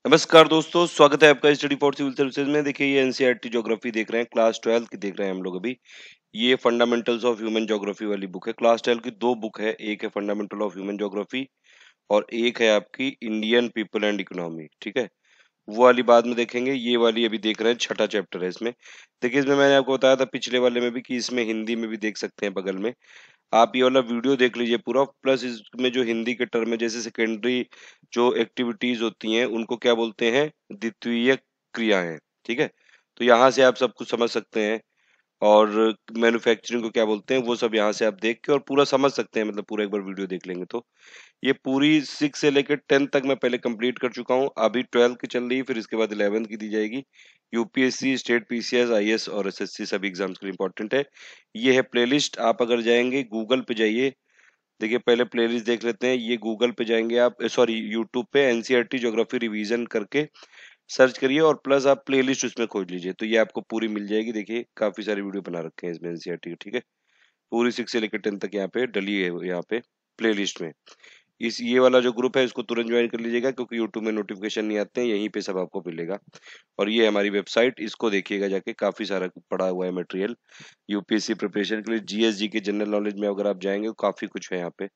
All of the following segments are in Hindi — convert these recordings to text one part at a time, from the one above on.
नमस्कार दोस्तों, स्वागत है आपका स्टडी फॉर सिविल सर्विसेज में। देखिए ये एनसीईआरटी ज्योग्राफी देख रहे हैं, क्लास 12 की देख रहे हैं हम लोग अभी। ये फंडामेंटल्स ऑफ ह्यूमन ज्योग्राफी वाली बुक है। क्लास 12 की दो बुक है, एक है फंडामेंटल ऑफ ह्यूमन ज्योग्राफी और एक है आपकी इंडियन पीपल एंड इकोनॉमी। ठीक है, वो वाली बाद में देखेंगे, ये वाली अभी देख रहे हैं, छठा चैप्टर है इसमें। देखिए इसमें मैंने आपको बताया था पिछले वाले में भी कि इसमें हिंदी में भी देख सकते हैं बगल में। आप ये वाला वीडियो देख लीजिए पूरा, प्लस इसमें जो हिंदी के टर्म है, जैसे सेकेंडरी जो एक्टिविटीज होती हैं उनको क्या बोलते हैं, द्वितीयक क्रियाएं। ठीक है, तो यहाँ से आप सब कुछ समझ सकते हैं। और मैन्युफैक्चरिंग को क्या बोलते हैं वो सब यहाँ से आप देख के और पूरा समझ सकते हैं, मतलब पूरा एक बार वीडियो देख लेंगे तो। ये पूरी 6 से लेकर 10 तक मैं पहले कंप्लीट कर चुका हूँ, अभी 12 की चल रही है, फिर इसके बाद 11 की दी जाएगी। यूपीएससी, स्टेट पीसीएस, आईएएस और एसएससी सभी एग्जाम्स के लिए इंपॉर्टेंट है। ये है प्लेलिस्ट। आप अगर जाएंगे गूगल पे जाइए, देखिए पहले प्लेलिस्ट देख लेते हैं। ये गूगल पे जाएंगे आप, सॉरी यूट्यूब पे एनसीईआरटी ज्योग्राफी रिवीजन करके सर्च करिए और प्लस आप प्लेलिस्ट उसमें खोज लीजिए, तो ये आपको पूरी मिल जाएगी। देखिए काफी सारी वीडियो बना रखे हैं इसमें एनसीईआरटी की। ठीक है, पूरी 6 से लेकर 10 तक यहाँ पे डली है, यहाँ पे प्लेलिस्ट में। इस ये वाला जो ग्रुप है इसको तुरंत ज्वाइन कर लीजिएगा, क्योंकि यूट्यूब में नोटिफिकेशन नहीं आते हैं, यहीं पे सब आपको मिलेगा। और ये हमारी वेबसाइट, इसको देखिएगा जाके, काफी सारा पड़ा हुआ है मटेरियल यूपीएससी प्रिपरेशन के लिए। जीएसजी के जनरल नॉलेज में अगर आप जाएंगे तो काफी कुछ है यहाँ पे।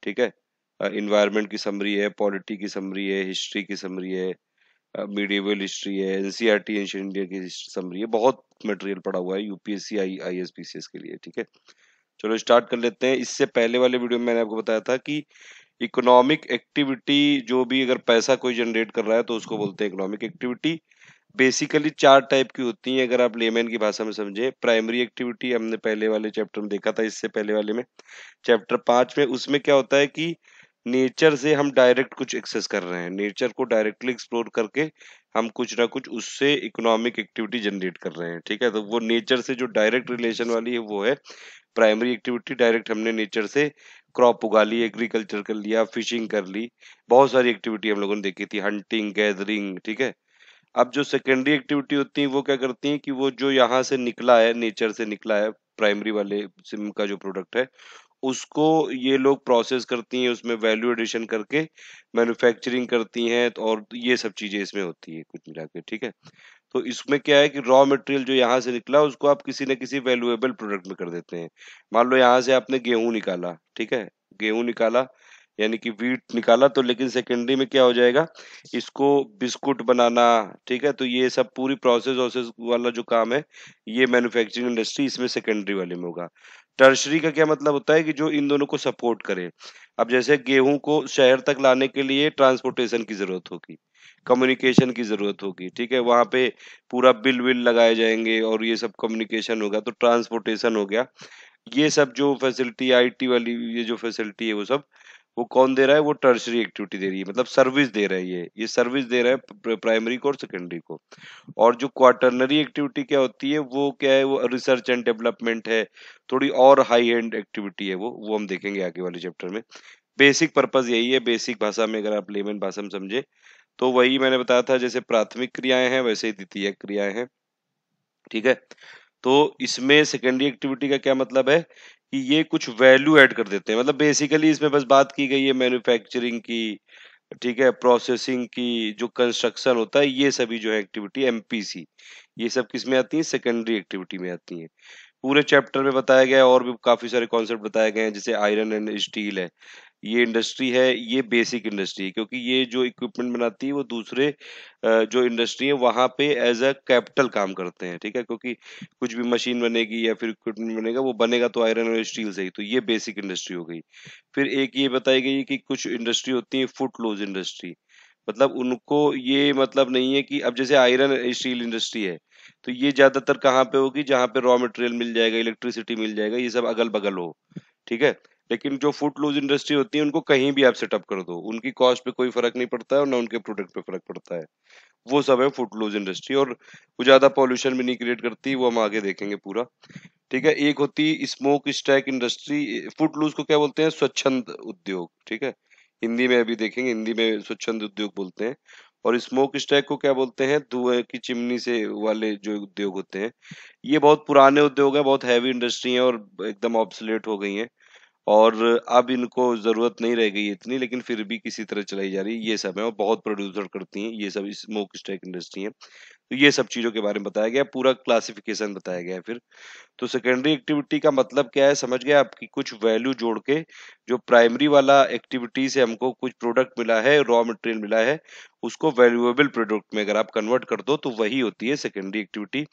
ठीक है, इन्वायरमेंट की समरी है, पॉलिटी की समरी है, हिस्ट्री की समरी है, मिडिएवल हिस्ट्री है, एनसीईआरटी एंशिएंट इंडिया की समरी है। बहुत मटेरियल पड़ा हुआ है यूपीएससी आईएएस पीसीएस के लिए। ठीक है, चलो स्टार्ट कर लेते हैं। इससे पहले वाले वीडियो में मैंने आपको बताया था कि इकोनॉमिक एक्टिविटी, जो भी अगर पैसा कोई जनरेट कर रहा है तो उसको बोलते हैं इकोनॉमिक एक्टिविटी। बेसिकली 4 टाइप की होती हैं, अगर आप लेमैन की भाषा में समझे। प्राइमरी एक्टिविटी हमने पहले वाले चैप्टर में देखा था, इससे पहले वाले में चैप्टर 5 में। उसमें क्या होता है कि नेचर से हम डायरेक्ट कुछ एक्सेस कर रहे हैं, नेचर को डायरेक्टली एक्सप्लोर करके हम कुछ ना कुछ उससे इकोनॉमिक एक्टिविटी जनरेट कर रहे हैं। ठीक है, तो वो नेचर से जो डायरेक्ट रिलेशन वाली है वो है प्राइमरी एक्टिविटी। डायरेक्ट हमने नेचर से क्रॉप उगा ली, एग्रीकल्चर कर लिया, फिशिंग कर ली, बहुत सारी एक्टिविटी हम लोगों ने देखी थी, हंटिंग, गैदरिंग। ठीक है, अब जो सेकेंडरी एक्टिविटी होती है वो क्या करती हैं कि वो जो यहाँ से निकला है, नेचर से निकला है, प्राइमरी वाले सिम का जो प्रोडक्ट है उसको ये लोग प्रोसेस करती हैं, उसमें वैल्यू एडिशन करके मैन्युफैक्चरिंग करती हैं, तो और ये सब चीजें इसमें होती है कुछ मिला के। ठीक है, तो इसमें क्या है कि रॉ मटेरियल जो यहाँ से निकला उसको आप किसी न किसी वैल्यूएबल प्रोडक्ट में कर देते हैं। मान लो यहाँ से आपने गेहूं निकाला, ठीक है, गेहूं निकाला यानी कि वीट निकाला, तो लेकिन सेकेंडरी में क्या हो जाएगा, इसको बिस्कुट बनाना। ठीक है, तो ये सब पूरी प्रोसेस वोसेस वाला जो काम है ये मैन्युफैक्चरिंग इंडस्ट्री इसमें सेकेंडरी वाले में होगा। टर्शरी का क्या मतलब होता है कि जो इन दोनों को सपोर्ट करे। अब जैसे गेहूं को शहर तक लाने के लिए ट्रांसपोर्टेशन की जरूरत होगी, कम्युनिकेशन की जरूरत होगी। ठीक है, वहां पे पूरा बिल विल लगाए जाएंगे और ये सब कम्युनिकेशन होगा, तो ट्रांसपोर्टेशन हो गया। ये सब जो फैसिलिटी आईटी वाली ये जो फैसिलिटी है वो सब वो कौन दे रहा है, वो टर्शरी एक्टिविटी दे रही है, मतलब सर्विस दे रहा है। ये सर्विस दे रहा है प्राइमरी को और सेकेंडरी को। और जो क्वार्टरनरी एक्टिविटी क्या होती है, वो क्या है, वो रिसर्च एंड डेवलपमेंट है, थोड़ी और हाई एंड एक्टिविटी है वो हम देखेंगे आगे वाले चैप्टर में। बेसिक पर्पस यही है, बेसिक भाषा में अगर आप लेमन भाषा में समझे तो वही मैंने बताया था, जैसे प्राथमिक क्रियाएं हैं वैसे ही द्वितीयक क्रियाएं हैं। ठीक है, तो इसमें सेकेंडरी एक्टिविटी का क्या मतलब है कि ये कुछ वैल्यू ऐड कर देते हैं, मतलब बेसिकली इसमें बस बात की गई है मैन्युफैक्चरिंग की। ठीक है, प्रोसेसिंग की, जो कंस्ट्रक्शन होता है, ये सभी जो है एक्टिविटी एमपीसी, ये सब किस में आती है, सेकेंडरी एक्टिविटी में आती है। पूरे चैप्टर में बताया गया है और भी काफी सारे कॉन्सेप्ट बताए गए हैं, जैसे आयरन एंड स्टील है, ये इंडस्ट्री है, ये बेसिक इंडस्ट्री है, क्योंकि ये जो इक्विपमेंट बनाती है वो दूसरे जो इंडस्ट्री है वहां पे एज अ कैपिटल काम करते हैं। ठीक है, क्योंकि कुछ भी मशीन बनेगी या फिर इक्विपमेंट बनेगा वो बनेगा तो आयरन और स्टील से ही, तो ये बेसिक इंडस्ट्री हो गई। फिर एक ये बताई गई कि कुछ इंडस्ट्री होती है फुट क्लोज इंडस्ट्री, मतलब उनको ये मतलब नहीं है कि अब जैसे आयरन स्टील इंडस्ट्री है तो ये ज्यादातर कहाँ पे होगी, जहाँ पे रॉ मटेरियल मिल जाएगा, इलेक्ट्रिसिटी मिल जाएगा, ये सब अगल बगल हो। ठीक है, लेकिन जो फुट क्लोज इंडस्ट्री होती है उनको कहीं भी आप सेटअप कर दो, उनकी कॉस्ट पे कोई फर्क नहीं पड़ता है और ना उनके प्रोडक्ट पे फर्क पड़ता है। वो सब है फुट क्लोज इंडस्ट्री, और वो ज्यादा पॉल्यूशन भी नहीं क्रिएट करती, वो हम आगे देखेंगे पूरा। ठीक है, एक होती smoke stack industry. Foot close को क्या बोलते हैं, स्वच्छंद उद्योग। ठीक है, हिंदी में अभी देखेंगे, हिंदी में स्वच्छंद उद्योग बोलते हैं। और स्मोक स्टैक को क्या बोलते हैं, धुएं की चिमनी से वाले जो उद्योग होते हैं। ये बहुत पुराने उद्योग है, बहुत हैवी इंडस्ट्री है और एकदम ऑब्सोलेट हो गई हैं। और अब इनको ज़रूरत नहीं रह गई है इतनी, लेकिन फिर भी किसी तरह चलाई जा रही है, ये सब है और बहुत प्रोड्यूसर करती हैं, ये सब स्मोक स्टैक इंडस्ट्री है। तो ये सब चीज़ों के बारे में बताया गया है, पूरा क्लासिफिकेशन बताया गया है फिर। तो सेकेंडरी एक्टिविटी का मतलब क्या है समझ गए आपकी, कुछ वैल्यू जोड़ के जो प्राइमरी वाला एक्टिविटी से हमको कुछ प्रोडक्ट मिला है, रॉ मटेरियल मिला है, उसको वैल्यूएबल प्रोडक्ट में अगर आप कन्वर्ट कर दो तो वही होती है सेकेंडरी एक्टिविटी।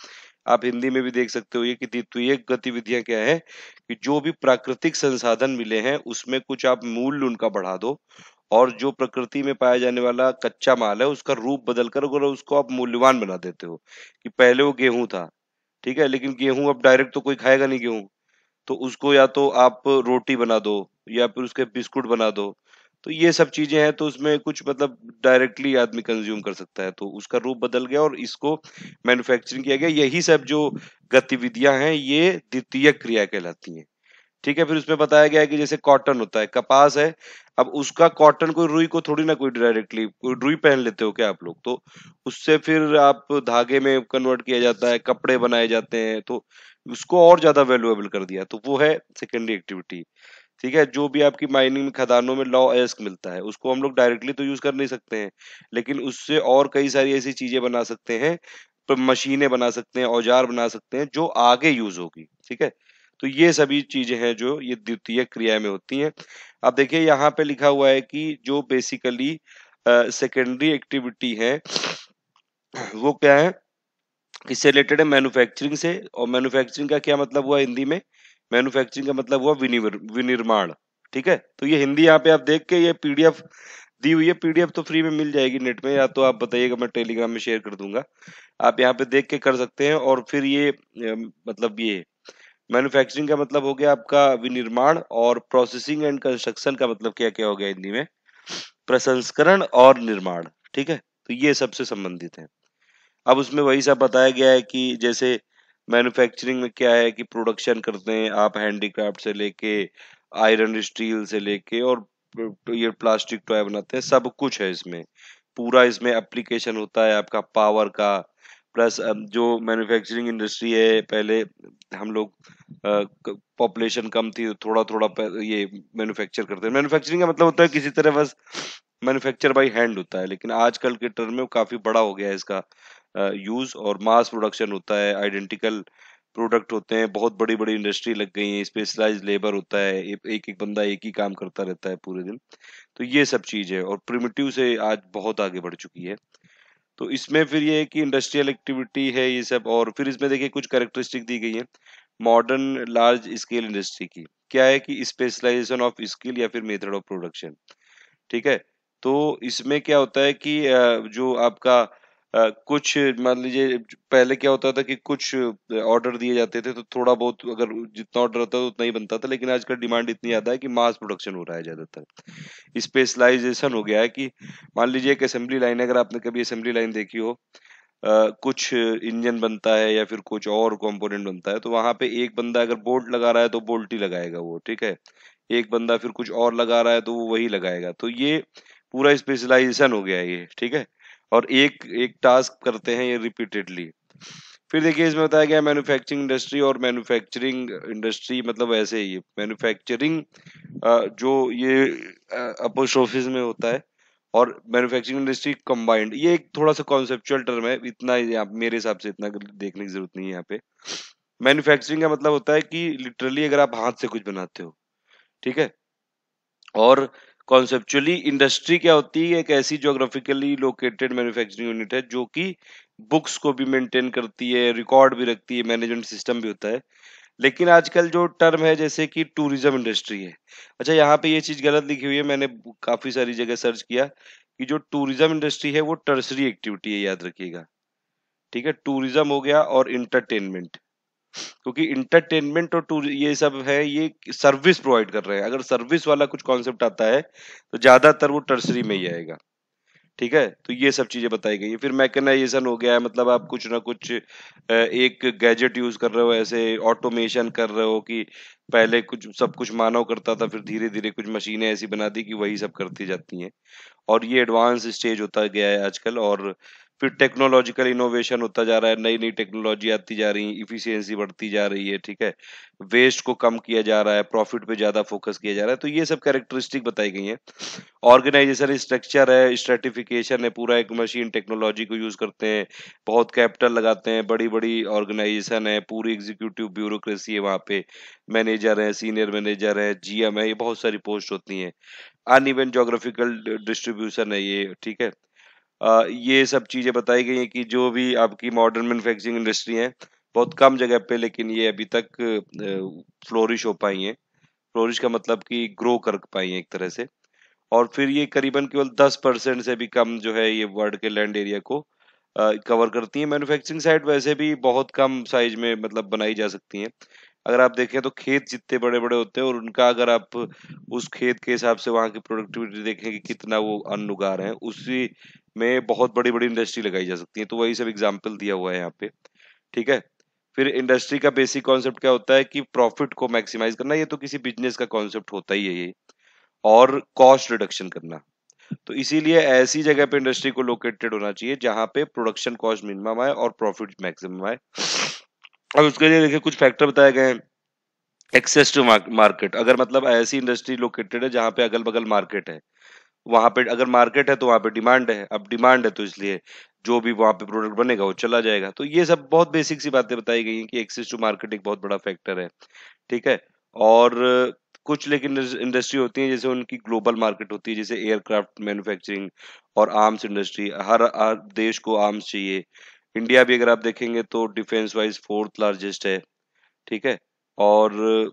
आप हिंदी में भी देख सकते हो ये कि द्वितीयक गतिविधियां क्या है कि जो भी प्राकृतिक संसाधन मिले हैं उसमें कुछ आप मूल्य उनका बढ़ा दो, और जो प्रकृति में पाया जाने वाला कच्चा माल है उसका रूप बदल कर अगर उसको आप मूल्यवान बना देते हो, कि पहले वो गेहूं था, ठीक है, लेकिन गेहूं अब डायरेक्ट तो कोई खाएगा नहीं गेहूं, तो उसको या तो आप रोटी बना दो या फिर उसके बिस्कुट बना दो। तो ये सब चीजें हैं, तो उसमें कुछ मतलब डायरेक्टली आदमी कंज्यूम कर सकता है, तो उसका रूप बदल गया और इसको मैन्युफैक्चरिंग किया गया। यही सब जो गतिविधियां हैं ये द्वितीयक क्रिया कहलाती हैं। ठीक है, फिर उसमें बताया गया है कि जैसे कॉटन होता है, कपास है, अब उसका कॉटन कोई रुई को थोड़ी ना कोई डायरेक्टली, कोई रुई पहन लेते हो क्या आप लोग, तो उससे फिर आप धागे में कन्वर्ट किया जाता है, कपड़े बनाए जाते हैं, तो उसको और ज्यादा वैल्यूएबल कर दिया, तो वो है सेकेंडरी एक्टिविटी। ठीक है, जो भी आपकी माइनिंग में खदानों में लॉ एस्क मिलता है उसको हम लोग डायरेक्टली तो यूज कर नहीं सकते हैं, लेकिन उससे और कई सारी ऐसी चीजें बना सकते हैं, मशीनें बना सकते हैं, औजार बना सकते हैं जो आगे यूज होगी। ठीक है, तो ये सभी चीजें हैं जो ये द्वितीय क्रिया में होती हैं। अब देखिए यहाँ पे लिखा हुआ है कि जो बेसिकली सेकेंडरी एक्टिविटी है वो क्या है, किससे रिलेटेड है, मैन्युफैक्चरिंग से। और मैन्युफैक्चरिंग का क्या मतलब हुआ हिंदी में, मैन्युफैक्चरिंग का मतलब हुआ विनिर्माण। ठीक है, तो ये हिंदी यहाँ पे आप देख के, ये पीडीएफ दी हुई है, पीडीएफ तो फ्री में मिल जाएगी नेट में, या तो आप बताइएगा मैं टेलीग्राम में शेयर कर दूंगा, आप यहाँ पे देख के कर सकते हैं। और फिर ये मतलब ये मैन्युफैक्चरिंग का मतलब हो गया आपका विनिर्माण, और प्रोसेसिंग एंड कंस्ट्रक्शन का मतलब क्या क्या हो गया हिंदी में, प्रसंस्करण और निर्माण। ठीक है, तो ये सबसे संबंधित है। अब उसमें वही सब बताया गया है कि जैसे मैन्युफैक्चरिंग में क्या है कि प्रोडक्शन करते हैं आप, हैंडीक्राफ्ट से लेके आयरन स्टील से लेके, और ये प्लास्टिक टॉय बनाते हैं, सब कुछ है इसमें। पूरा इसमें एप्लीकेशन होता है आपका पावर का, प्लस जो मैन्युफैक्चरिंग इंडस्ट्री है, पहले हम लोग पॉपुलेशन कम थी, थोड़ा थोड़ा ये मैन्युफैक्चर करते हैं। मैन्युफैक्चरिंग का मतलब होता है किसी तरह बस मैन्युफैक्चर बाय हैंड होता है, लेकिन आजकल के टर्म में काफी बड़ा हो गया है इसका यूज, और मास प्रोडक्शन होता है, आइडेंटिकल प्रोडक्ट होते हैं, बहुत बड़ी बड़ी इंडस्ट्री लग गई है, स्पेशलाइज्ड लेबर होता है, एक एक बंदा एक ही काम करता रहता है पूरे दिन। तो ये सब चीज है, और प्रिमिटिव से आज बहुत आगे बढ़ चुकी है। तो इसमें फिर ये है कि इंडस्ट्रियल एक्टिविटी है ये सब, और फिर इसमें देखिए कुछ कैरेक्टरिस्टिक दी गई है मॉडर्न लार्ज स्केल इंडस्ट्री की। क्या है कि स्पेशलाइजेशन ऑफ स्किल या फिर मेथड ऑफ प्रोडक्शन। ठीक है, तो इसमें क्या होता है कि जो आपका कुछ मान लीजिए पहले क्या होता था कि कुछ ऑर्डर दिए जाते थे, तो थोड़ा बहुत अगर जितना ऑर्डर होता था उतना ही बनता था, लेकिन आजकल डिमांड इतनी ज्यादा है कि मास प्रोडक्शन हो रहा है ज्यादातर, स्पेशलाइजेशन हो गया है कि मान लीजिए एक असेंबली लाइन है, अगर आपने कभी असेंबली लाइन देखी हो, कुछ इंजन बनता है या फिर कुछ और कंपोनेंट बनता है, तो वहां पे एक बंदा अगर बोल्ट लगा रहा है तो बोल्ट ही लगाएगा वो, ठीक है, एक बंदा फिर कुछ और लगा रहा है तो वो वही लगाएगा, तो ये पूरा स्पेशलाइजेशन हो गया है ये। ठीक है, और एक एक टास्क करते हैं ये रिपीटेडली। फिर देखिए इसमें बताया गया मैन्युफैक्चरिंग इंडस्ट्री, और मैन्युफैक्चरिंग इंडस्ट्री मतलब ऐसे ही मैन्युफैक्चरिंग जो ये अपोस्ट्रोफिस में होता है, और मैन्युफैक्चरिंग इंडस्ट्री कंबाइंड, ये एक थोड़ा सा कॉन्सेप्चुअल टर्म है, इतना मेरे हिसाब से इतना देखने की जरूरत नहीं है यहाँ पे। मैन्युफैक्चरिंग का मतलब होता है कि लिटरली अगर आप हाथ से कुछ बनाते हो, ठीक है, और कॉन्सेप्चुअली इंडस्ट्री क्या होती है, एक ऐसी ज्योग्राफिकली लोकेटेड मैन्युफैक्चरिंग यूनिट है जो कि बुक्स को भी मेंटेन करती है, रिकॉर्ड भी रखती है, मैनेजमेंट सिस्टम भी होता है। लेकिन आजकल जो टर्म है जैसे कि टूरिज्म इंडस्ट्री है, अच्छा यहाँ पे ये चीज गलत लिखी हुई है, मैंने काफी सारी जगह सर्च किया कि जो टूरिज्म इंडस्ट्री है वो टर्सरी एक्टिविटी है, याद रखिएगा। ठीक है, टूरिज्म हो गया और इंटरटेनमेंट, क्योंकि इंटरटेनमेंट और टूर ये सब है, ये सर्विस प्रोवाइड कर रहे हैं, अगर सर्विस वाला कुछ कॉन्सेप्ट आता है तो ज्यादातर वो टर्सरी में ही आएगा। ठीक है, तो ये सब चीजें बताई गई है। फिर मैकेनाइजेशन हो गया है, मतलब आप कुछ ना कुछ एक गैजेट यूज कर रहे हो, ऐसे ऑटोमेशन कर रहे हो कि पहले कुछ सब कुछ मानव करता था, फिर धीरे धीरे कुछ मशीनें ऐसी बना दी कि वही सब करती जाती हैं, और ये एडवांस स्टेज होता गया है आजकल। और फिर टेक्नोलॉजिकल इनोवेशन होता जा रहा है, नई-नई टेक्नोलॉजी आती जा रही है, इफिशियंसी बढ़ती जा रही है, ठीक है? वेस्ट को कम किया जा रहा है, प्रॉफिट पे ज़्यादा फोकस किया जा रहा है, तो ये सब कैरेक्टरिस्टिक बताई गई हैं। ऑर्गेनाइजेशन स्ट्रक्चर है, स्ट्रैटिफिकेशन है, पूरा एक मशीन टेक्नोलॉजी को यूज़ करते हैं, बहुत कैपिटल लगाते हैं, बड़ी-बड़ी ऑर्गेनाइजेशन है, पूरी एग्जीक्यूटिव ब्यूरोक्रेसी है वहाँ पे, मैनेजर है, सीनियर मैनेजर है, जीएम है, ये बहुत सारी पोस्ट होती हैं। अनइवन ज्योग्राफिकल डिस्ट्रीब्यूशन है ये, ठीक है? ये सब चीज़ें बताई गई हैं कि जो भी आपकी मॉडर्न मैन्युफैक्चरिंग इंडस्ट्री है, बहुत कम जगह पे लेकिन ये अभी तक फ्लोरिश हो पाई हैं। फ्लोरिश का मतलब कि ग्रो कर पाई हैं एक तरह से। और फिर ये करीबन केवल 10% से भी कम जो है ये वर्ल्ड के लैंड एरिया को कवर करती हैं। मैन्युफैक्चरिंग साइट वैसे भी बहुत कम साइज़ में मतलब बनाई जा सकती हैं। अगर आप देखें तो खेत जितने बड़े-बड़े होते हैं और उनका अगर आप उस खेत के हिसाब से वहाँ की प्रोडक्टिविटी देखें कि कितना वो अन्न उगा रहे हैं, उसी में बहुत बड़ी-बड़ी इंडस्ट्री लगाई जा सकती है। तो वही सब एग्ज़ाम्पल दिया हुआ है यहाँ पे, ठीक है? फिर इंडस्ट्री का बेसिक कॉन्सेप्ट क्या होता है कि प्रॉफिट को मैक्सिमाइज़ करना, ये तो किसी बिज़नेस का कॉन्सेप्ट होता ही है ये, और कॉस्ट रिडक्शन करना। तो इसीलिए ऐसी जगह पे इंडस्ट्री को लोकेटेड होना चाहिए जहाँ पे प्रोडक्शन कॉस्ट मिनिमम आए और प्रॉफिट मैक्सिमम आए। अब उसके लिए देखिए कुछ फैक्टर बताए गए हैं। एक्सेस टू मार्केट, अगर मतलब ऐसी इंडस्ट्री लोकेटेड है जहाँ पे अगल-बगल मार्केट है। वहाँ पे अगर मार्केट है तो वहाँ पे डिमांड है। अब डिमांड है तो इसलिए जो भी वहाँ पे प्रोडक्ट बनेगा वो चला जाएगा। तो ये सब बहुत बेसिक सी बातें बताई गई हैं कि एक्सेस टू मार्केट एक बहुत बड़ा फैक्टर है। ठीक है? और कुछ लेकिन इंडस्ट्री होती है जैसे उनकी ग्लोबल मार्केट होती है, जैसे एयरक्राफ्ट मैन्युफैक्चरिंग और आर्म्स इंडस्ट्री। हर देश को आर्म्स चाहिए। इंडिया भी अगर आप देखेंगे तो डिफेंस वाइज़ 4th लार्जेस्ट है, ठीक है? और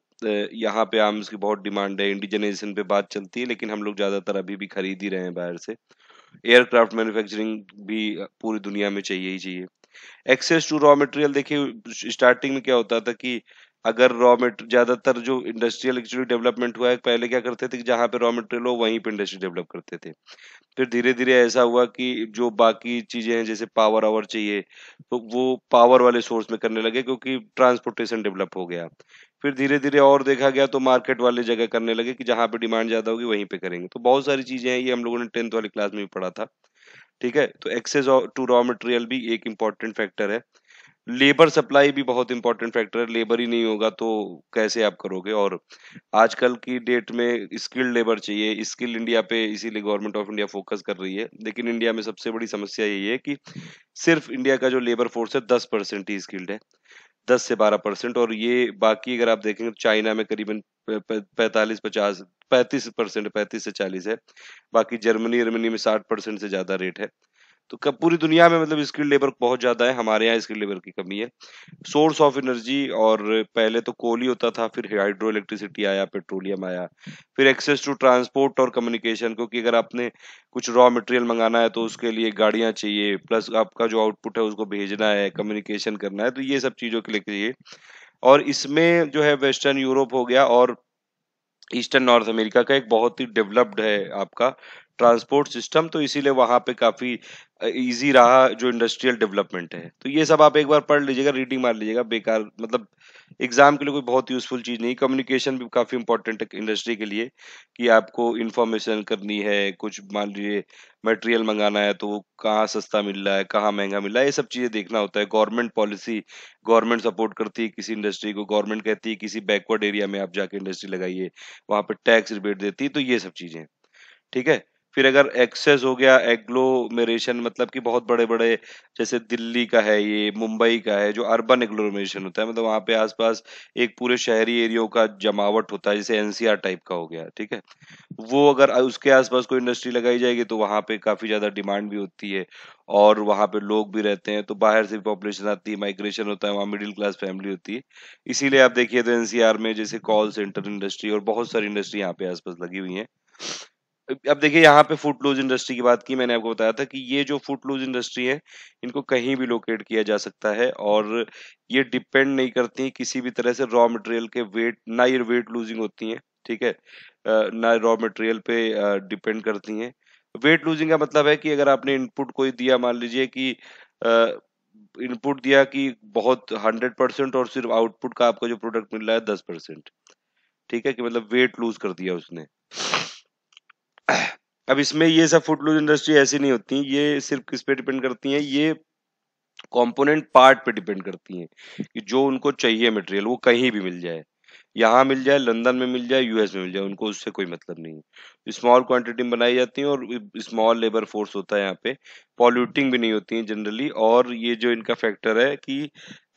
यहाँ पे आर्म्स की बहुत डिमांड है, इंडिजनाइज़ेशन पे बात चलती है लेकिन हम लोग ज़्यादातर अभी भी खरीद ही रहे हैं बाहर से। एयरक्राफ्ट मैन्युफैक्चरिंग भी पूरी दुनिया में चाहिए ही चाहिए। एक्सेस टू रॉ मटेरियल, देखिए स्टार्टिंग में क्या होता था कि अगर रॉ मट ज्यादातर जो इंडस्ट्रियल एक्चुअली डेवलपमेंट हुआ है, पहले क्या करते थे कि जहाँ पे रॉ मटेरियल हो वहीं पे इंडस्ट्री डेवलप करते थे। फिर धीरे-धीरे ऐसा हुआ कि जो बाकी चीजें हैं जैसे पावर आवर चाहिए, तो वो पावर वाले सोर्स में करने लगे क्योंकि ट्रांसपोर्टेशन डेवलप हो गया। फिर धीरे-धीरे और देखा गया तो मार्केट वाले जगह करने लगे कि जहाँ पे डिमांड ज्यादा होगी वहीं पे करेंगे। तो बहुत सारी चीजें हैं, ये हम लोगों ने 10th वाली क्लास में भी पढ़ा था। ठीक है? तो एक्सेस टू रॉ मटेरियल भी एक इम्पोर्टेंट फैक्टर है। लेबर सप्लाई भी बहुत इंपॉर्टेंट फैक्टर है, लेबर ही नहीं होगा तो कैसे आप करोगे? और आजकल की डेट में स्किल्ड लेबर चाहिए, स्किल इंडिया पे इसीलिए गवर्नमेंट ऑफ इंडिया फोकस कर रही है। लेकिन इंडिया में सबसे बड़ी समस्या यही है कि सिर्फ इंडिया का जो लेबर फोर्स है 10% ही स्किल्ड है, 10 से 12%। और ये बाकी अगर आप देखेंगे तो चाइना में करीबन 35 से 40 है। बाकी जर्मनी जर्मनी में 60% से ज्यादा रेट है। तो कब पूरी दुनिया में मतलब स्किल्ड लेबर बहुत ज्यादा है, हमारे यहाँ स्किल्ड लेबर की कमी है। सोर्स ऑफ एनर्जी, और पहले तो कोल ही होता था, फिर हाइड्रो इलेक्ट्रिसिटी आया, पेट्रोलियम आया, फिर एक्सेस टू ट्रांसपोर्ट और कम्युनिकेशन, क्योंकि अगर आपने कुछ रॉ मटेरियल मंगाना है तो उसके लिए गाड़ियां चाहिए, प्लस आपका जो आउटपुट है उसको भेजना है, कम्युनिकेशन करना है, तो ये सब चीजों के लिए चाहिए। और इसमें जो है वेस्टर्न यूरोप हो गया और ईस्टर्न नॉर्थ अमेरिका का एक बहुत ही डेवलप्ड है आपका ट्रांसपोर्ट सिस्टम, तो इसीलिए वहां पे काफी इजी रहा जो इंडस्ट्रियल डेवलपमेंट है। तो ये सब आप एक बार पढ़ लीजिएगा, रीडिंग मार लीजिएगा, बेकार मतलब एग्जाम के लिए कोई बहुत यूजफुल चीज नहीं। कम्युनिकेशन भी काफी इंपॉर्टेंट है इंडस्ट्री के लिए, कि आपको इंफॉर्मेशन करनी है, कुछ मान लीजिए मटेरियल मंगाना है तो वो कहाँ सस्ता मिल रहा है, कहाँ महंगा मिल रहा है, ये सब चीजें देखना होता है। गवर्नमेंट पॉलिसी, गवर्नमेंट सपोर्ट करती है किसी इंडस्ट्री को, गवर्नमेंट कहती है किसी बैकवर्ड एरिया में आप जाके इंडस्ट्री लगाइए, वहां पे टैक्स रिबेट देती है, तो ये सब चीजें, ठीक है? फिर अगर एक्सेस हो गया एग्लोमेरेशन, मतलब कि बहुत बड़े-बड़े, जैसे दिल्ली का है, ये मुंबई का है, जो अर्बन एग्लोमेरेशन होता है, मतलब वहाँ पे आस-पास एक पूरे शहरी एरियो का जमावट होता है, जैसे एनसीआर टाइप का हो गया, ठीक है? वो अगर उसके आस-पास कोई इंडस्ट्री लगाई जाएगी तो वहाँ पे काफ़ी ज़्यादा डिमांड भी होती है और वहाँ पे लोग भी रहते हैं, तो बाहर से भी पॉपुलेशन आती है, माइग्रेशन होता है, वहाँ मिडिल क्लास फैमिली होती है। इसीलिए आप देखिए तो एनसीआर में जैसे कॉल सेंटर इंडस्ट्री और बहुत सारी इंडस्ट्री यहाँ पे आस-पास लगी हुई हैं। अब देखिए यहाँ पे फूड इंडस्ट्री की बात की, मैंने आपको बताया था कि ये जो फूड इंडस्ट्री है, इनको कहीं भी लोकेट किया जा सकता है और ये डिपेंड नहीं करती किसी भी तरह से रॉ मटेरियल के वेट, ना ये वेट लूजिंग होती हैं, ठीक है? ना रॉ मटेरियल पे डिपेंड करती हैं। वेट लूजिंग का मतलब है कि अगर आपने इनपुट कोई दिया, मान लीजिए कि इनपुट दिया कि बहुत 100% और सिर्फ आउटपुट का आपका जो प्रोडक्ट मिल रहा है 10%, ठीक है? कि मतलब वेट लूज कर दिया उसने। अब इसमें ये सब फुटलूज इंडस्ट्री ऐसी नहीं होती, ये सिर्फ किस पे डिपेंड करती हैं, ये कंपोनेंट पार्ट पे डिपेंड करती हैं कि जो उनको चाहिए मटेरियल वो कहीं भी मिल जाए, यहाँ मिल जाए, लंदन में मिल जाए, यूएस में मिल जाए, उनको उससे कोई मतलब नहीं है। स्मॉल क्वांटिटी में बनाई जाती है और स्मॉल लेबर फोर्स होता है यहाँ पे, पॉल्यूटिंग भी नहीं होती है जनरली। और ये जो इनका फैक्टर है कि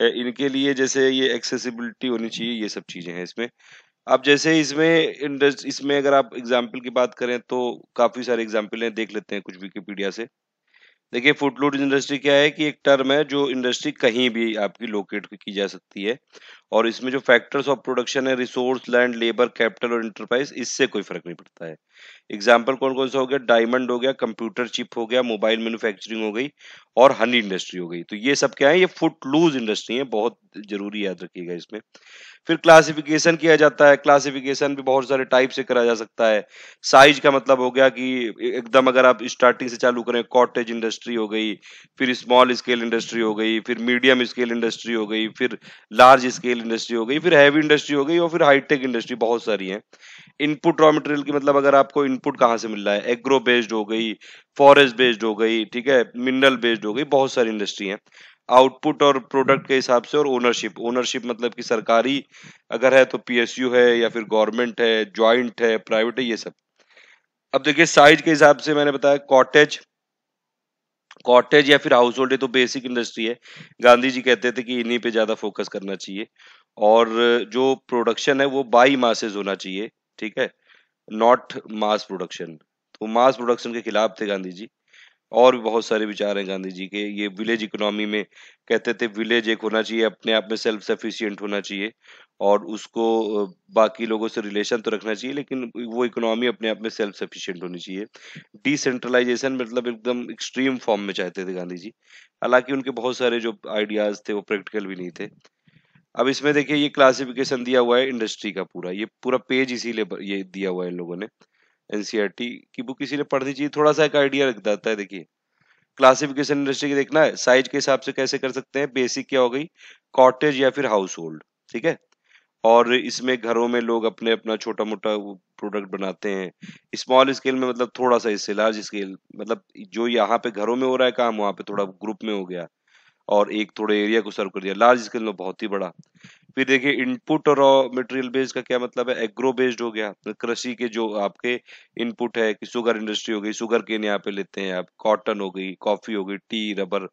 इनके लिए जैसे ये एक्सेसिबिलिटी होनी चाहिए, ये सब चीजें हैं इसमें। अब जैसे इसमें अगर आप एग्जाम्पल की बात करें तो काफी सारे एग्जाम्पल हैं, देख लेते हैं कुछ विकिपीडिया से। देखिए फुटलूड इंडस्ट्री क्या है कि एक टर्म है जो इंडस्ट्री कहीं भी आपकी लोकेट की जा सकती है, और इसमें जो फैक्टर्स ऑफ प्रोडक्शन है, रिसोर्स, लैंड, लेबर, कैपिटल और इंटरप्राइज, इससे कोई फर्क नहीं पड़ता है। एग्जाम्पल कौन कौन सा हो गया, डायमंड हो गया, कंप्यूटर चिप हो गया, मोबाइल मैन्युफैक्चरिंग हो गई और हनी इंडस्ट्री हो गई। तो ये सब क्या है, ये फुटलूज इंडस्ट्री है, बहुत जरूरी याद रखिएगा इसमें। फिर क्लासिफिकेशन किया जाता है, क्लासिफिकेशन भी बहुत सारे टाइप से करा जा सकता है। साइज का मतलब हो गया कि एकदम अगर आप स्टार्टिंग से चालू करें, कॉटेज इंडस्ट्री हो गई, फिर स्मॉल स्केल इंडस्ट्री हो गई, फिर मीडियम स्केल इंडस्ट्री हो गई, फिर लार्ज स्केल इंडस्ट्री हो गई, फिर हैवी इंडस्ट्री हो गई और फिर हाईटेक इंडस्ट्री, बहुत सारी हैं। इनपुट रॉ मटेरियल की मतलब अगर आपको इनपुट कहाँ से मिल रहा है, एग्रो बेस्ड हो गई, फॉरेस्ट बेस्ड हो गई, ठीक है, मिनरल बेस्ड हो गई, बहुत सारी इंडस्ट्री है। आउटपुट और प्रोडक्ट के हिसाब से, और ओनरशिप, ओनरशिप मतलब कि सरकारी अगर है तो पीएसयू है या फिर गवर्नमेंट है, ज्वाइंट है, प्राइवेट है, ये सब। अब देखिए साइज के हिसाब से मैंने बताया, कॉटेज, कॉटेज या फिर हाउस होल्ड, ये तो बेसिक इंडस्ट्री है। गांधी जी कहते थे कि इन्हीं पे ज्यादा फोकस करना चाहिए। और जो प्रोडक्शन है वो बाई मासेस होना चाहिए, ठीक है, नॉट मास प्रोडक्शन। तो मास प्रोडक्शन के खिलाफ थे गांधी जी। और भी बहुत सारे विचार हैं गांधी जी के। ये विलेज इकोनॉमी में कहते थे, विलेज एक होना चाहिए, अपने आप में सेल्फ सफिशिएंट होना चाहिए, और उसको बाकी लोगों से रिलेशन तो रखना चाहिए, लेकिन वो इकोनॉमी अपने आप में सेल्फ सफिशिएंट होनी चाहिए। डिसेंट्रलाइजेशन मतलब एकदम एक्सट्रीम फॉर्म में चाहते थे गांधी जी। हालांकि उनके बहुत सारे जो आइडियाज थे वो प्रैक्टिकल भी नहीं थे। अब इसमें देखिए ये क्लासिफिकेशन दिया हुआ है इंडस्ट्री का पूरा, ये पूरा पेज इसीलिए ये दिया हुआ है इन लोगों ने। एनसीईआरटी की बुक इसीलिए पढ़नी चाहिए, थोड़ा सा एक आइडिया रख जाता है। देखिए क्लासिफिकेशन इंडस्ट्री की देखना है, साइज के हिसाब से कैसे कर सकते हैं, बेसिक क्या हो गई, कॉटेज या फिर हाउस होल्ड, ठीक है। और इसमें घरों में लोग अपने अपना छोटा मोटा प्रोडक्ट बनाते हैं। स्मॉल स्केल में मतलब थोड़ा सा, इससे लार्ज स्केल मतलब जो यहाँ पे घरों में हो रहा है काम, वहाँ पे थोड़ा ग्रुप में हो गया और एक थोड़े एरिया को सर्व कर दिया। लार्ज स्केल में बहुत ही बड़ा। फिर देखिए इनपुट और रॉ मटेरियल बेस्ड का क्या मतलब है, एग्रो बेस्ड हो गया, तो कृषि के जो आपके इनपुट है, कि शुगर इंडस्ट्री हो गई, शुगर केन यहाँ पे लेते हैं आप, कॉटन हो गई, कॉफी हो गई, टी, रबर।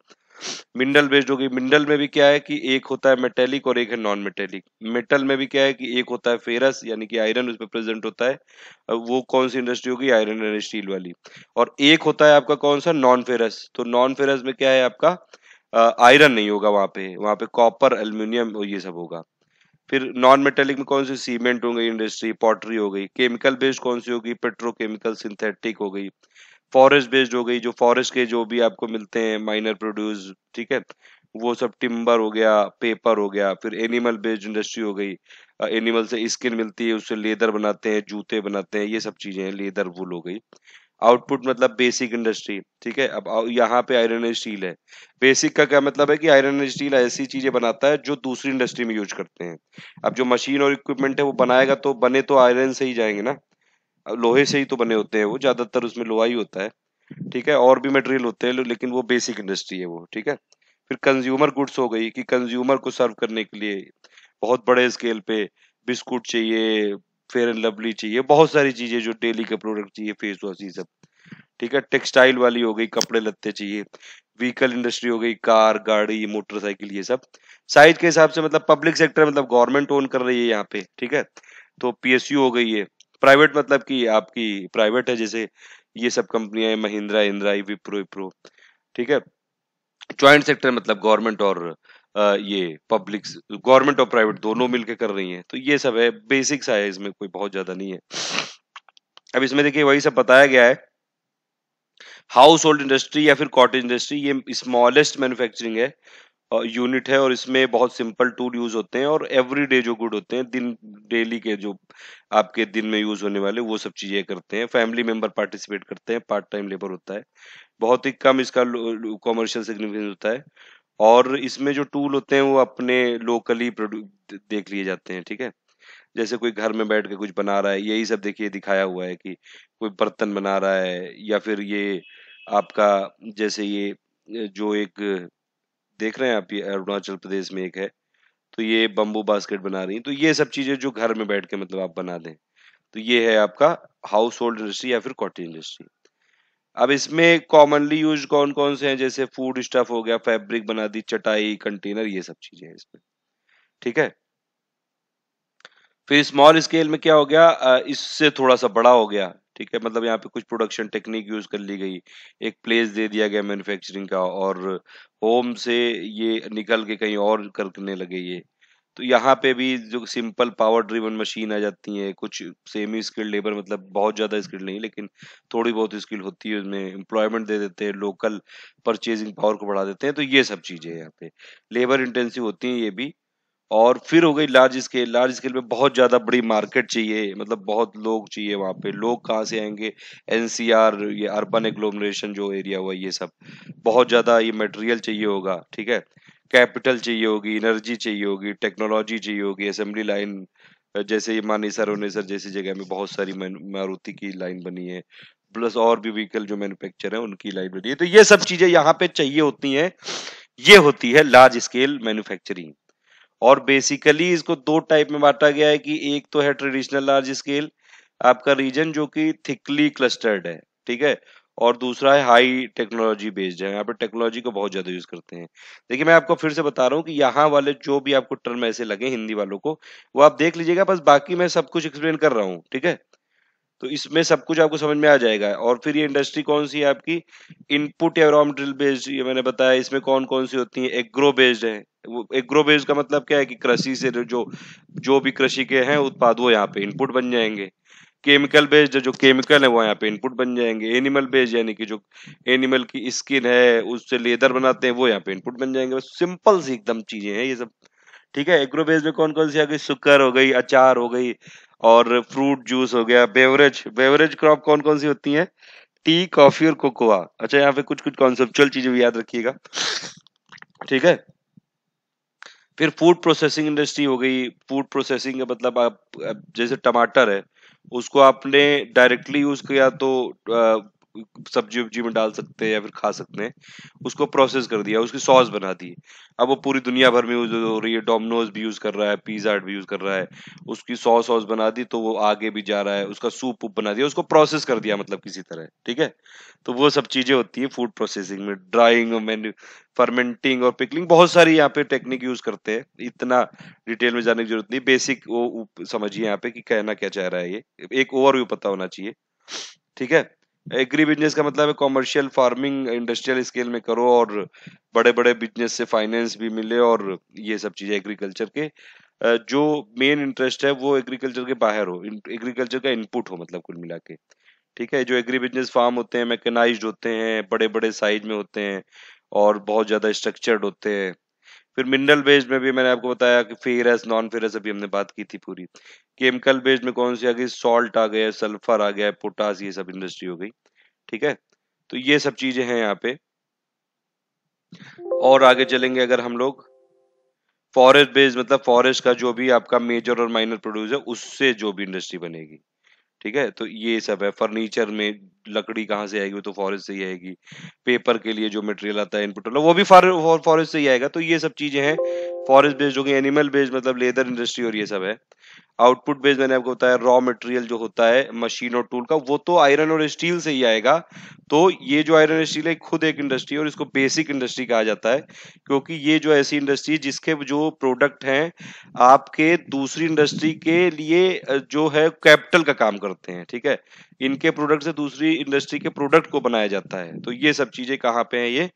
मिनरल बेस्ड हो गई, मिनरल में भी क्या है कि एक होता है मेटेलिक और एक है नॉन मेटेलिक। मेटल में भी क्या है कि एक होता है फेरस यानी कि आयरन उसमें प्रेजेंट होता है, वो कौन सी इंडस्ट्री होगी, आयरन एंड स्टील वाली। और एक होता है आपका कौन सा, नॉन फेरस। तो नॉन फेरस में क्या है आपका, आयरन नहीं होगा, वहां पे कॉपर, एल्यूमिनियम और ये सब होगा। फिर नॉन मेटेलिक में कौन सी, सीमेंट हो गई इंडस्ट्री, पॉटरी हो गई। केमिकल बेस्ड कौन सी होगी, पेट्रोकेमिकल, सिंथेटिक हो गई। फॉरेस्ट बेस्ड हो गई, जो फॉरेस्ट के जो भी आपको मिलते हैं माइनर प्रोड्यूस, ठीक है, वो सब, टिम्बर हो गया, पेपर हो गया। फिर एनिमल बेस्ड इंडस्ट्री हो गई, एनिमल से स्किन मिलती है, उससे लेदर बनाते हैं, जूते बनाते हैं, ये सब चीजें हैं, लेदर वुल हो गई। आउटपुट मतलब बेसिक इंडस्ट्री, ठीक है। अब यहाँ पे आयरन एंड स्टील है। बेसिक का क्या मतलब है कि आयरन एंड स्टील ऐसी चीजें बनाता है जो दूसरी इंडस्ट्री में यूज करते हैं। अब जो मशीन और इक्विपमेंट है वो बनाएगा तो बने तो आयरन से ही जाएंगे ना, अब लोहे से ही तो बने होते हैं वो, ज्यादातर उसमें लोहा ही होता है, ठीक है। और भी मटेरियल होते हैं लेकिन वो बेसिक इंडस्ट्री है वो, ठीक है। फिर कंज्यूमर गुड्स हो गई कि कंज्यूमर को सर्व करने के लिए बहुत बड़े स्केल पे बिस्कुट चाहिए, फेयर एंड लवली चाहिए, बहुत सारी चीजें जो डेली के प्रोडक्ट चाहिए, फेस वॉश, ये सब, ठीक है। टेक्सटाइल वाली हो गई, कपड़े लत्ते चाहिए। व्हीकल इंडस्ट्री हो गई, कार, गाड़ी, मोटरसाइकिल, ये सब। साइज के हिसाब से मतलब पब्लिक सेक्टर मतलब गवर्नमेंट ओन कर रही है यहाँ पे, ठीक है, तो पीएसयू हो गई है। प्राइवेट मतलब कि आपकी प्राइवेट है, जैसे ये सब कंपनियां हैं, महिंद्रा, इंद्राई, विप्रो विप्रो, ठीक है। ज्वाइंट सेक्टर मतलब गवर्नमेंट और ये पब्लिक, गवर्नमेंट और प्राइवेट दोनों मिलके कर रही हैं। तो ये सब है, बेसिक सा है, इसमें कोई बहुत ज्यादा नहीं है। अब इसमें देखिए वही सब बताया गया है। हाउस होल्ड इंडस्ट्री या फिर कॉटेज इंडस्ट्री, ये स्मॉलेस्ट मैन्युफैक्चरिंग है, यूनिट है, और इसमें बहुत सिंपल टूल यूज होते हैं, और एवरीडे जो गुड होते हैं, दिन डेली के जो आपके दिन में यूज होने वाले, वो सब चीजें करते हैं। फैमिली मेंबर पार्टिसिपेट करते हैं, पार्ट टाइम लेबर होता है, बहुत ही कम इसका कॉमर्शियल सिग्निफिकेंस होता है। और इसमें जो टूल होते हैं वो अपने लोकली देख लिए जाते हैं, ठीक है। जैसे कोई घर में बैठ के कुछ बना रहा है, यही सब देखिए दिखाया हुआ है कि कोई बर्तन बना रहा है, या फिर ये आपका जैसे ये जो एक देख रहे हैं आप, ये अरुणाचल प्रदेश में एक है, तो ये बम्बू बास्केट बना रही है। तो ये सब चीजें जो घर में बैठ के मतलब आप बना दें, तो ये है आपका हाउस होल्ड इंडस्ट्री या फिर कॉटेज इंडस्ट्री। अब इसमें कॉमनली यूज कौन कौन से हैं, जैसे फूड स्टफ हो गया, फैब्रिक बना दी, चटाई, कंटेनर, ये सब चीजें हैं इसमें। ठीक है। फिर स्मॉल स्केल में क्या हो गया, इससे थोड़ा सा बड़ा हो गया। ठीक है, मतलब यहाँ पे कुछ प्रोडक्शन टेक्निक यूज कर ली गई, एक प्लेस दे दिया गया मैन्युफैक्चरिंग का, और होम से ये निकल के कहीं और करने लगे ये। तो यहाँ पे भी जो सिंपल पावर ड्रिवन मशीन आ जाती है, कुछ सेमी स्किल्ड लेबर, मतलब बहुत ज्यादा स्किल्ड नहीं लेकिन थोड़ी बहुत स्किल होती है, उसमें एम्प्लॉयमेंट दे देते हैं, लोकल परचेजिंग पावर को बढ़ा देते हैं। तो ये सब चीजें हैं यहाँ पे, लेबर इंटेंसिव होती हैं ये भी। और फिर हो गई लार्ज स्केल। लार्ज स्केल पे बहुत ज्यादा बड़ी मार्केट चाहिए, मतलब बहुत लोग चाहिए वहां पे। लोग कहाँ से आएंगे, एनसीआर, ये अर्बन एग्लोमरेशन जो एरिया हुआ, ये सब बहुत ज्यादा ये मटेरियल चाहिए होगा। ठीक है, कैपिटल चाहिए होगी, एनर्जी चाहिए होगी, टेक्नोलॉजी चाहिए होगी, असेंबली लाइन, जैसे ये मानेसर उनेसर जैसी जगह में बहुत सारी मारुति की लाइन बनी है, प्लस और भी व्हीकल जो मैन्युफैक्चर है उनकी लाइन बनी है। तो ये सब चीजें यहाँ पे चाहिए होती हैं। ये होती है लार्ज स्केल मैन्युफैक्चरिंग। और बेसिकली इसको दो टाइप में बांटा गया है कि एक तो है ट्रेडिशनल लार्ज स्केल आपका रीजन, जो कि थिकली क्लस्टर्ड है। ठीक है, और दूसरा है हाई टेक्नोलॉजी बेस्ड है, यहाँ पे टेक्नोलॉजी को बहुत ज्यादा यूज करते हैं। देखिए मैं आपको फिर से बता रहा हूँ कि यहाँ वाले जो भी आपको टर्म ऐसे लगे हिंदी वालों को, वो आप देख लीजिएगा, बस बाकी मैं सब कुछ एक्सप्लेन कर रहा हूँ। ठीक है, तो इसमें सब कुछ आपको समझ में आ जाएगा। और फिर ये इंडस्ट्री कौन सी है आपकी, इनपुट या रॉ मटेरियल बेस्ड, ये मैंने बताया। इसमें कौन कौन सी होती है, एग्रो बेस्ड है। वो एग्रो बेस्ड का मतलब क्या है कि कृषि से जो जो भी कृषि के हैं उत्पाद, वो यहाँ पे इनपुट बन जाएंगे। केमिकल बेस्ड, जो केमिकल है वो यहाँ पे इनपुट बन जाएंगे। एनिमल बेस्ड, यानी कि जो एनिमल की स्किन है उससे लेदर बनाते हैं, वो यहाँ पे इनपुट बन जाएंगे। बस सिंपल सी एकदम चीजें हैं ये सब। ठीक है, एग्रो बेस्ड में कौन कौन सी आ गई, शुगर हो गई, अचार हो गई, और फ्रूट जूस हो गया। बेवरेज, बेवरेज क्रॉप कौन कौन सी होती है, टी, कॉफी और कोकोआ। अच्छा, यहाँ पे कुछ कुछ कॉन्सेप्चुअल चीजें भी याद रखिएगा। ठीक है, फिर फूड प्रोसेसिंग इंडस्ट्री हो गई। फूड प्रोसेसिंग का मतलब आप जैसे टमाटर है, उसको आपने डायरेक्टली यूज किया तो सब्जी वब्जी में डाल सकते हैं या फिर खा सकते हैं। उसको प्रोसेस कर दिया, उसकी सॉस बना दी। अब वो पूरी दुनिया भर में यूज हो रही है, डोमिनोज भी यूज कर रहा है, पिज्जा हट भी यूज कर रहा है। उसकी सॉस सॉस बना दी तो वो आगे भी जा रहा है, उसका सूप वूप बना दिया, उसको प्रोसेस कर दिया मतलब किसी तरह। ठीक है, तो वो सब चीजें होती है फूड प्रोसेसिंग में, ड्राइंग, फर्मेंटिंग और पिकलिंग, बहुत सारी यहाँ पे टेक्निक यूज करते हैं। इतना डिटेल में जाने की जरूरत नहीं, बेसिक वो समझिए यहाँ पे कि कहना क्या चाह रहा है ये, एक ओवरव्यू पता होना चाहिए। ठीक है, एग्री बिजनेस का मतलब है कॉमर्शियल फार्मिंग, इंडस्ट्रियल स्केल में करो और बड़े बड़े बिजनेस से फाइनेंस भी मिले, और ये सब चीजें एग्रीकल्चर के जो मेन इंटरेस्ट है वो एग्रीकल्चर के बाहर हो, एग्रीकल्चर का इनपुट हो, मतलब कुल मिला के। ठीक है, जो एग्री बिजनेस फार्म होते हैं मैकेनाइज्ड होते हैं, बड़े बड़े साइज में होते हैं, और बहुत ज्यादा स्ट्रक्चर्ड होते हैं। फिर मिनरल बेस्ड में भी मैंने आपको बताया कि फेरस, नॉन फेरस, अभी हमने बात की थी पूरी। केमिकल बेस्ड में कौन सी आ गई, सॉल्ट आ गया, सल्फर आ गया, पोटास, ये सब इंडस्ट्री हो गई। ठीक है, तो ये सब चीजें हैं यहाँ पे। और आगे चलेंगे अगर हम लोग, फॉरेस्ट बेस्ड मतलब फॉरेस्ट का जो भी आपका मेजर और माइनर प्रोड्यूस है उससे जो भी इंडस्ट्री बनेगी। ठीक है, तो ये सब है। फर्नीचर में लकड़ी कहाँ से आएगी, वो तो फॉरेस्ट से ही आएगी। पेपर के लिए जो मटेरियल आता है इनपुट, वो भी फॉरेस्ट से ही आएगा। तो ये सब चीजें हैं फॉरेस्ट बेस्ड हो गई। एनिमल बेस्ड मतलब लेदर इंडस्ट्री और ये सब है। आउटपुट बेस्ड मैंने आपको बताया, रॉ मटेरियल जो होता है मशीन और टूल का, वो तो आयरन और स्टील से ही आएगा। तो ये जो आयरन स्टील है खुद एक इंडस्ट्री है, और इसको बेसिक इंडस्ट्री कहा जाता है, क्योंकि ये जो ऐसी इंडस्ट्री जिसके जो प्रोडक्ट हैं आपके दूसरी इंडस्ट्री के लिए जो है कैपिटल का काम करते हैं। ठीक है, इनके प्रोडक्ट से दूसरी इंडस्ट्री के प्रोडक्ट को बनाया जाता है। तो ये सब चीजें कहाँ पे हैं,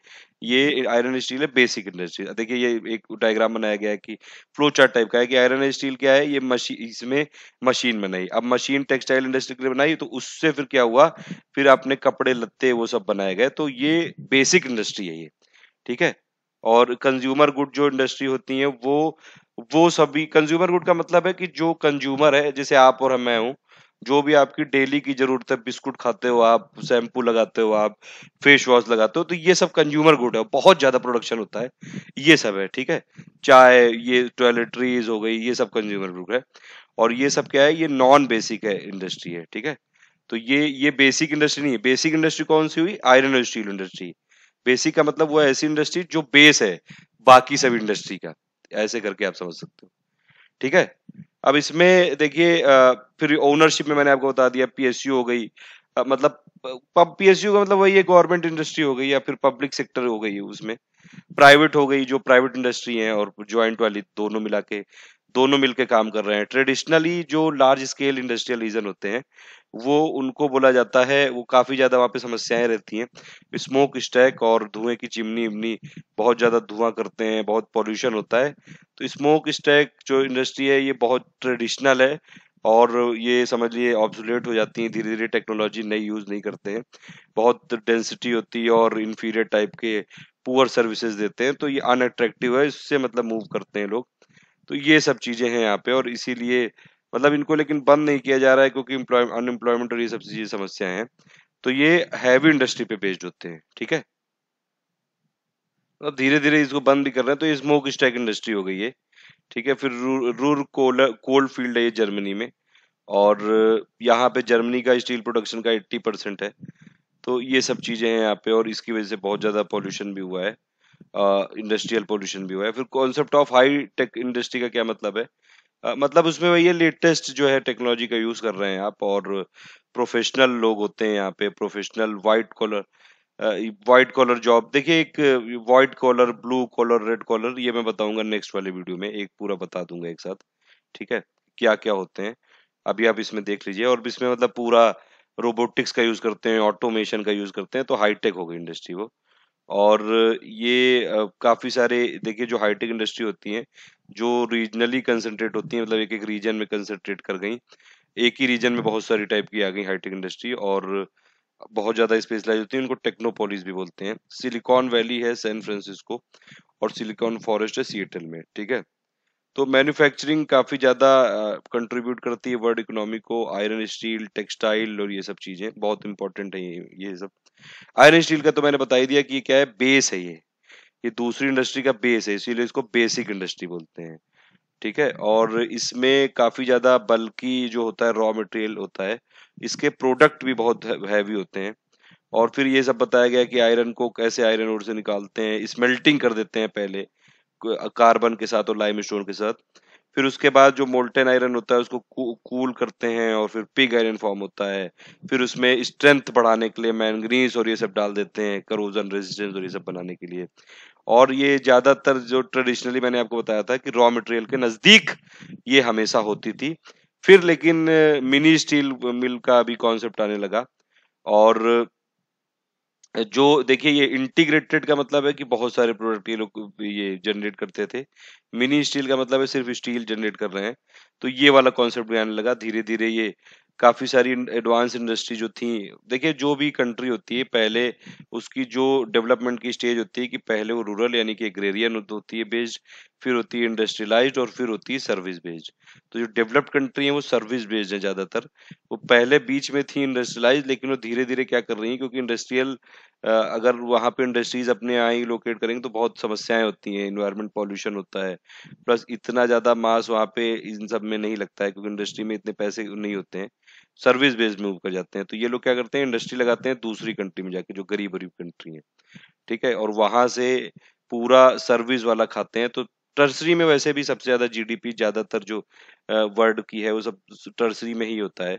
ये आयरन स्टील है बेसिक इंडस्ट्री। देखिए ये एक डायग्राम बनाया गया है कि फ्लो चार्ट टाइप का है कि आयरन स्टील क्या है, ये मशीन, इसमें मशीन बनाई। अब मशीन टेक्सटाइल इंडस्ट्री के लिए बनाई, तो उससे फिर क्या हुआ, फिर आपने कपड़े लत्ते वो सब बनाए गए। तो ये बेसिक इंडस्ट्री है ये। ठीक है, और कंज्यूमर गुड जो इंडस्ट्री होती है वो सभी, कंज्यूमर गुड का मतलब है कि जो कंज्यूमर है, जैसे आप और मैं हूँ, जो भी आपकी डेली की जरूरत है, बिस्कुट खाते हो आप, शैम्पू लगाते हो आप, फेस वॉश लगाते हो, तो ये सब कंज्यूमर गुड है, बहुत ज्यादा प्रोडक्शन होता है, ये सब है, ठीक है। चाय, ये टॉयलेटरीज हो गई, ये सब कंज्यूमर गुड है। और ये सब क्या है, ये नॉन बेसिक है इंडस्ट्री है, ठीक है। तो ये बेसिक इंडस्ट्री नहीं है। बेसिक इंडस्ट्री कौन सी हुई? आयरन और स्टील इंडस्ट्री। बेसिक का मतलब वो ऐसी इंडस्ट्री जो बेस है बाकी सब इंडस्ट्री का, ऐसे करके आप समझ सकते हो, ठीक है। अब इसमें देखिए फिर ओनरशिप में मैंने आपको बता दिया, पीएसयू हो गई, मतलब पीएसयू का मतलब वही है, गवर्नमेंट इंडस्ट्री हो गई या फिर पब्लिक सेक्टर हो गई, उसमें प्राइवेट हो गई, जो प्राइवेट इंडस्ट्री है, और ज्वाइंट वाली, दोनों मिला के, दोनों मिलके काम कर रहे हैं। ट्रेडिशनली जो लार्ज स्केल इंडस्ट्रियल रीजन होते हैं, वो उनको बोला जाता है, वो काफी ज्यादा वहां पे समस्याएं रहती हैं, स्मोक स्टैक और धुएं की चिमनी इमनी, बहुत ज्यादा धुआं करते हैं, बहुत पॉल्यूशन होता है। तो स्मोक स्टैक जो इंडस्ट्री है, ये बहुत ट्रेडिशनल है, और ये समझ लिए ऑब्सोलेट हो जाती है, धीरे धीरे टेक्नोलॉजी नई यूज नहीं करते हैं, बहुत डेंसिटी होती है और इंफीरियर टाइप के पुअर सर्विसेज देते हैं, तो ये अनअट्रैक्टिव है, इससे मतलब मूव करते हैं लोग। तो ये सब चीजें हैं यहाँ पे, और इसीलिए मतलब इनको लेकिन बंद नहीं किया जा रहा है, क्योंकि अनएम्प्लॉयमेंट और ये सब चीजें समस्याएं हैं। तो ये हैवी इंडस्ट्री पे बेस्ड होते हैं, ठीक है। अब धीरे धीरे इसको बंद भी कर रहे हैं, तो ये स्मोक स्टैक इंडस्ट्री हो गई है, ठीक है। फिर रूर कोल्ड फील्ड है ये जर्मनी में, और यहाँ पे जर्मनी का स्टील प्रोडक्शन का 80% है। तो ये सब चीजें हैं यहाँ पे, और इसकी वजह से बहुत ज्यादा पॉल्यूशन भी हुआ है, इंडस्ट्रियल पॉल्यूशन भी हुआ है। फिर concept of high tech industry का क्या मतलब है? मतलब उसमें वही है, लेटेस्ट जो है टेक्नोलॉजी का यूज कर रहे हैं आप, और प्रोफेशनल लोग होते हैं यहाँ पे, प्रोफेशनल व्हाइट कॉलर जॉब। देखिए, एक white collar, blue collar, red collar, ये मैं बताऊंगा नेक्स्ट वाले वीडियो में, एक पूरा बता दूंगा एक साथ, ठीक है, क्या क्या होते हैं। अभी आप इसमें देख लीजिए, और इसमें मतलब पूरा रोबोटिक्स का यूज करते हैं, ऑटोमेशन का यूज करते हैं, तो हाईटेक हो गई इंडस्ट्री वो। और ये काफी सारे, देखिए जो हाईटेक इंडस्ट्री होती हैं, जो रीजनली कंसंट्रेट होती हैं, मतलब एक एक रीजन में कंसंट्रेट कर गई, एक ही रीजन में बहुत सारी टाइप की आ गई हाईटेक इंडस्ट्री, और बहुत ज्यादा स्पेशलाइज होती है, उनको टेक्नोपोलिस भी बोलते हैं। सिलिकॉन वैली है सैन फ्रांसिस्को, और सिलिकॉन फॉरेस्ट है सिएटल में, ठीक है। तो मैन्युफैक्चरिंग काफी ज्यादा कंट्रीब्यूट करती है वर्ल्ड इकोनॉमी को, आयरन स्टील, टेक्सटाइल, और ये सब चीजें बहुत इंपॉर्टेंट है, ये सब। आयरन स्टील का तो मैंने बता ही दिया कि ये क्या है, बेस है ये दूसरी इंडस्ट्री का बेस है, इसीलिए इसको बेसिक इंडस्ट्री बोलते हैं, ठीक है। और इसमें काफी ज्यादा बल्कि जो होता है रॉ मटेरियल होता है, इसके प्रोडक्ट भी बहुत हैवी होते हैं। और फिर ये सब बताया गया कि आयरन को कैसे आयरन ओर से निकालते हैं, स्मेल्टिंग कर देते हैं पहले, कार्बन के साथ और लाइम स्टोन के साथ। फिर उसके बाद जो मोल्टेन आयरन होता है, उसको कूल करते हैं, और फिर पिग आयरन फॉर्म होता है। फिर उसमें स्ट्रेंथ बढ़ाने के लिए मैंगनीज और ये सब डाल देते हैं, करोजन रेजिस्टेंस और ये सब बनाने के लिए। और ये ज्यादातर जो ट्रेडिशनली मैंने आपको बताया था कि रॉ मटेरियल के नजदीक ये हमेशा होती थी। फिर लेकिन मिनी स्टील मिल का भी कॉन्सेप्ट आने लगा, और जो देखिए, ये इंटीग्रेटेड का मतलब है कि बहुत सारे प्रोडक्ट ये लोग ये जनरेट करते थे। मिनी स्टील का मतलब है सिर्फ स्टील जनरेट कर रहे हैं। तो ये वाला कॉन्सेप्ट भी आने लगा धीरे धीरे। ये काफी सारी एडवांस इंडस्ट्री जो थी, देखिए जो भी कंट्री होती है, पहले उसकी जो डेवलपमेंट की स्टेज होती है, कि पहले वो रूरल यानी कि एग्रेरियन होती है बेस्ड, फिर होती है इंडस्ट्रियलाइज्ड, और फिर होती है सर्विस बेस्ड। तो जो डेवलप्ड कंट्री है वो सर्विस बेस्ड है ज्यादातर। वो पहले बीच में थी इंडस्ट्रियलाइज, लेकिन वो धीरे धीरे क्या कर रही है, क्योंकि इंडस्ट्रियल अगर वहां पे इंडस्ट्रीज अपने यहाँ ही लोकेट करेंगे तो बहुत समस्याएं होती हैं, इन्वायरमेंट पॉल्यूशन होता है, प्लस इतना ज्यादा मास वहां पे इन सब में नहीं लगता है, क्योंकि इंडस्ट्री में इतने पैसे नहीं होते हैं, सर्विस बेस्ड मूव कर जाते हैं। तो ये लोग क्या करते हैं, इंडस्ट्री लगाते हैं दूसरी कंट्री में जाके, जो गरीब गरीब कंट्री है, ठीक है, और वहां से पूरा सर्विस वाला खाते हैं। तो टर्सरी में वैसे भी सबसे ज्यादा जीडीपी ज्यादातर जो वर्ल्ड की है, वो सब टर्सरी में ही होता है।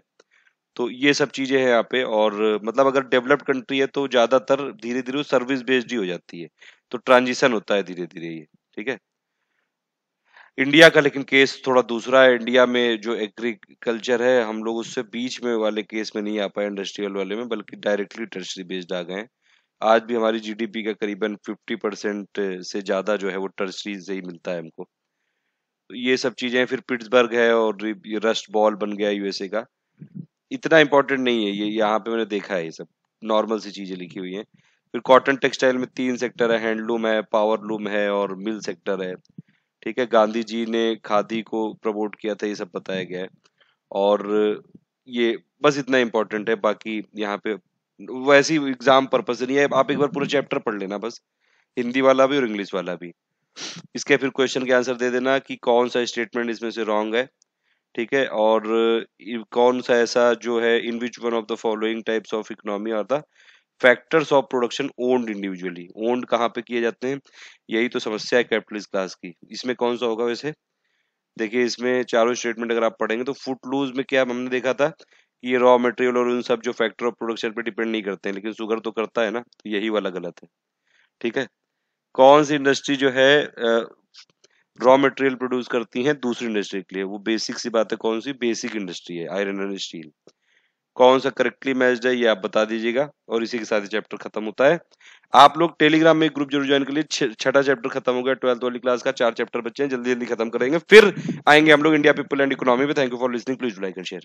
तो ये सब चीजें हैं यहाँ पे, और मतलब अगर डेवलप्ड कंट्री है तो ज्यादातर धीरे धीरे सर्विस बेस्ड ही हो जाती है। तो ट्रांजिशन होता है धीरे धीरे ये, ठीक है। इंडिया का लेकिन केस थोड़ा दूसरा है। इंडिया में जो एग्रीकल्चर है, हम लोग उससे बीच में वाले केस में नहीं आ पाए, इंडस्ट्रियल वाले में, बल्कि डायरेक्टली टर्शरी बेस्ड आ गए हैं। आज भी हमारी जीडीपी का करीबन 50% से ज्यादा जो है वो टर्शरी से ही मिलता है हमको। तो ये सब चीजें, फिर पिट्सबर्ग है, और ये रस्ट बॉल बन गया यूएसए का। इतना इंपॉर्टेंट नहीं है ये, यहाँ पे मैंने देखा है, ये सब नॉर्मल सी चीजें लिखी हुई हैं। फिर कॉटन टेक्सटाइल में 3 सेक्टर है, हैंडलूम है, पावरलूम है, और मिल सेक्टर है, ठीक है। गांधी जी ने खादी को प्रमोट किया था, ये सब बताया गया है। और ये बस इतना इंपॉर्टेंट है, बाकी यहाँ पे वैसी एग्जाम पर्पज से नहीं है, आप एक बार पूरा चैप्टर पढ़ लेना बस, हिंदी वाला भी और इंग्लिश वाला भी। इसके फिर क्वेश्चन के आंसर दे देना कि कौन सा स्टेटमेंट इसमें से रॉन्ग है, ठीक है, और कौन सा ऐसा जो है in which one of the following types of economy are the factors of production owned individually. Owned कहाँ पे किए जाते हैं, यही तो समस्या है कैपिटलिस्ट क्लास की। इसमें कौन सा होगा वैसे, देखिए इसमें चारों स्टेटमेंट अगर आप पढ़ेंगे तो फुट लूज में क्या हमने देखा था कि ये रॉ मटेरियल और उन सब जो फैक्टर ऑफ प्रोडक्शन पे डिपेंड नहीं करते हैं, लेकिन शुगर तो करता है ना, तो यही वाला गलत है, ठीक है। कौन सी इंडस्ट्री जो है रॉ मटेरियल प्रोड्यूस करती है दूसरी इंडस्ट्री के लिए, वो बेसिक सी बात है, कौन सी बेसिक इंडस्ट्री है, आयरन एंड स्टील। कौन सा करेक्टली मैच्ड है ये आप बता दीजिएगा, और इसी के साथ चैप्टर खत्म होता है। आप लोग टेलीग्राम में एक ग्रुप जरूर ज्वाइन कर लिए, छठा चैप्टर खत्म हो गया 12th वाली क्लास का, 4 चैप्टर बचे हैं, जल्दी जल्दी खत्म करेंगे, फिर आएंगे हम लोग इंडिया पीपल एंड इकोनॉमी पे। Thank you for listening, please like and share.